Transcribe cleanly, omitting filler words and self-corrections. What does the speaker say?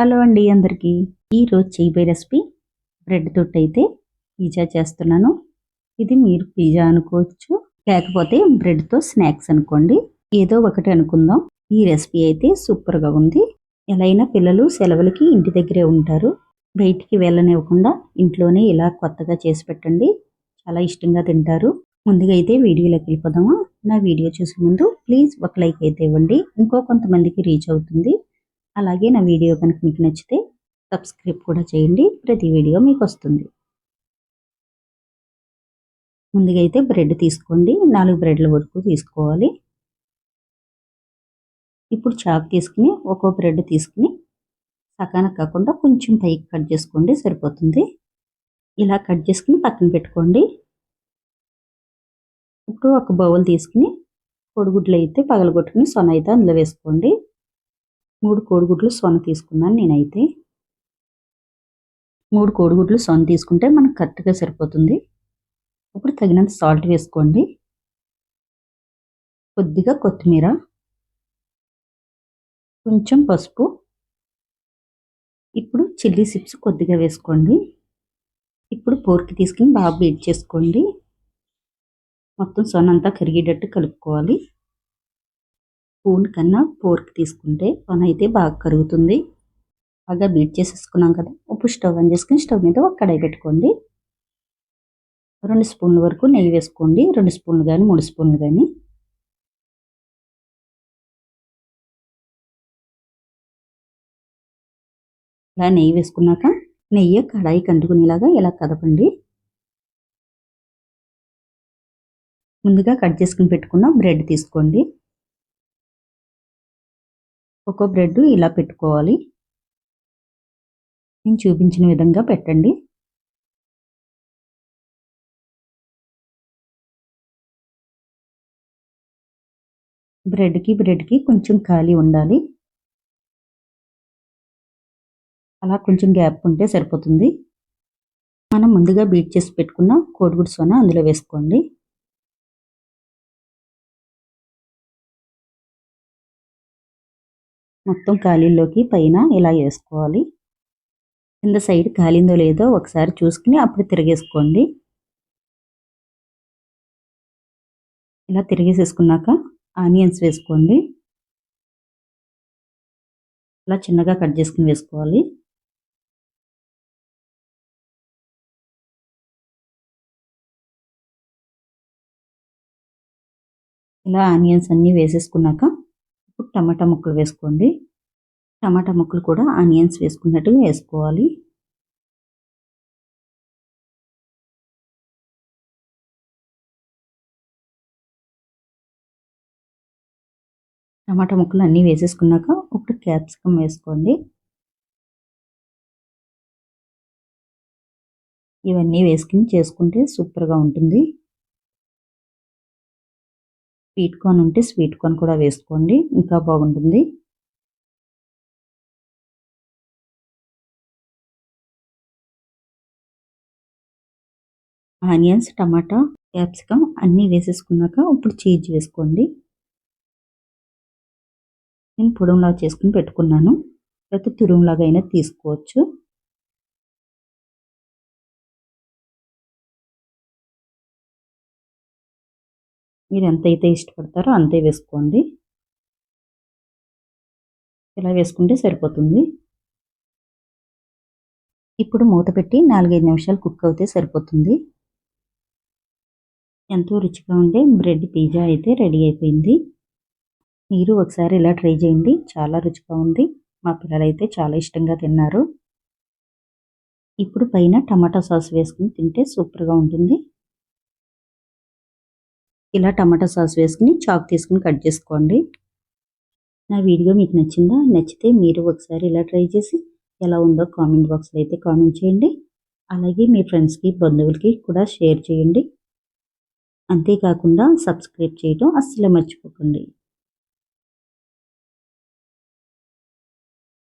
Hello అండి అందరికీ. ఈరోజు చేయబోయే రెసిపీ బ్రెడ్ తోటైతే పిజ్జా చేస్తున్నాను. ఇది మీరు పిజ్జా అనుకోవచ్చు, లేకపోతే బ్రెడ్తో స్నాక్స్ అనుకోండి. ఏదో ఒకటి అనుకుందాం. ఈ రెసిపీ అయితే సూపర్గా ఉంది. ఎలా అయినా పిల్లలు సెలవులకి ఇంటి దగ్గరే ఉంటారు. బయటికి వెళ్ళనివ్వకుండా ఇంట్లోనే ఇలా కొత్తగా చేసి పెట్టండి. చాలా ఇష్టంగా తింటారు. ముందుగా అయితే వీడియోలోకి వెళ్ళిపోదామా. నా వీడియో చూసే ముందు ప్లీజ్ ఒక లైక్ అయితే ఇవ్వండి. ఇంకో కొంతమందికి రీచ్ అవుతుంది. అలాగే నా వీడియో కనుక మీకు నచ్చితే సబ్స్క్రైబ్ కూడా చేయండి. ప్రతి వీడియో మీకు వస్తుంది. ముందుగా అయితే బ్రెడ్ తీసుకోండి. 4 బ్రెడ్ల వరకు తీసుకోవాలి. ఇప్పుడు చాక్ తీసుకుని ఒక్కో బ్రెడ్ తీసుకుని సకాన కాకుండా కొంచెం పైకి కట్ చేసుకోండి, సరిపోతుంది. ఇలా కట్ చేసుకుని పక్కన పెట్టుకోండి. ఇప్పుడు ఒక బౌల్ తీసుకుని కోడిగుడ్లు అయితే పగలగొట్టుకుని సొన అయితే అందులో వేసుకోండి. 3 కోడిగుడ్లు సొన తీసుకున్నాను నేనైతే. 3 కోడిగుడ్లు సొన తీసుకుంటే మనకు కరెక్ట్గా సరిపోతుంది. ఇప్పుడు తగినంత సాల్ట్ వేసుకోండి. కొద్దిగా కొత్తిమీర, కొంచెం పసుపు. ఇప్పుడు చిల్లీ చిప్స్ కొద్దిగా వేసుకోండి. ఇప్పుడు పోర్క్ తీసుకుని బాగా బీట్ చేసుకోండి. మొత్తం సొన అంతా కరిగేటట్టు కలుపుకోవాలి. స్పూన్ కన్నా పోర్క్ తీసుకుంటే సొన అయితే బాగా కరుగుతుంది. బాగా బీట్ చేసేసుకున్నాం కదా. ఇప్పుడు స్టవ్ ఆన్ చేసుకుని స్టవ్ మీద ఒక కడాయి పెట్టుకోండి. 2 స్పూన్ల వరకు నెయ్యి వేసుకోండి. 2 స్పూన్లు కానీ 3 స్పూన్లు కానీ. ఇలా నెయ్యి వేసుకున్నాక నెయ్యి కడాయి కంటుకునేలాగా ఇలా కదపండి. ముందుగా కట్ చేసుకుని పెట్టుకున్న బ్రెడ్ తీసుకోండి. ఒక్కో బ్రెడ్ ఇలా పెట్టుకోవాలి. నేను చూపించిన విధంగా పెట్టండి. బ్రెడ్కి కొంచెం ఖాళీ ఉండాలి. అలా కొంచెం గ్యాప్ ఉంటే సరిపోతుంది. మనం ముందుగా బీట్ చేసి పెట్టుకున్న కోడిగుడ్డు సొన అందులో వేసుకోండి. మొత్తం ఖాళీలోకి పైన ఇలా వేసుకోవాలి. కింద సైడ్ కాలిందో లేదో ఒకసారి చూసుకుని అప్పుడు తిరిగేసుకోండి. ఇలా తిరిగేసేసుకున్నాక ఆనియన్స్ వేసుకోండి. ఇలా చిన్నగా కట్ చేసుకుని వేసుకోవాలి. ఇలా ఆనియన్స్ అన్నీ వేసేసుకున్నాక ఇప్పుడు టమాటా ముక్కలు వేసుకోండి. టమాటా ముక్కలు కూడా ఆనియన్స్ వేసుకున్నట్టు వేసుకోవాలి. టమాటా ముక్కలు అన్నీ వేసేసుకున్నాక ఇప్పుడు క్యాప్సికమ్ వేసుకోండి. ఇవన్నీ వేసుకుని చేసుకుంటే సూపర్గా ఉంటుంది. స్వీట్ కార్న్ ఉంటే స్వీట్ కార్న్ కూడా వేసుకోండి, ఇంకా బాగుంటుంది. ఆనియన్స్, టమాటా, క్యాప్సికమ్ అన్నీ వేసేసుకున్నాక ఇప్పుడు చీజ్ వేసుకోండి. నేను పొడుంలాగా చేసుకుని పెట్టుకున్నాను. లేకపోతే తురుములాగా అయినా తీసుకోవచ్చు. మీరు ఎంతైతే ఇష్టపడతారో అంతే వేసుకోండి. ఇలా వేసుకుంటే సరిపోతుంది. ఇప్పుడు మూత పెట్టి 4-5 నిమిషాలు కుక్ అవుతే సరిపోతుంది. ఎంతో రుచిగా ఉండే బ్రెడ్ పిజ్జా అయితే రెడీ అయిపోయింది. మీరు ఒకసారి ఇలా ట్రై చేయండి. చాలా రుచిగా ఉంది. మా పిల్లలైతే చాలా ఇష్టంగా తిన్నారు. ఇప్పుడు పైన టమాటా సాస్ వేసుకుని తింటే సూపర్గా ఉంటుంది. ఇలా టమాటా సాస్ వేసుకుని చాక్ తీసుకుని కట్ చేసుకోండి. నా వీడియో మీకు నచ్చిందా? నచ్చితే మీరు ఒకసారి ఇలా ట్రై చేసి ఎలా ఉందో కామెంట్ బాక్స్లో అయితే కామెంట్ చేయండి. అలాగే మీ ఫ్రెండ్స్కి, బంధువులకి కూడా షేర్ చేయండి. అంతేకాకుండా సబ్స్క్రైబ్ చేయడం అస్సలు మర్చిపోకండి.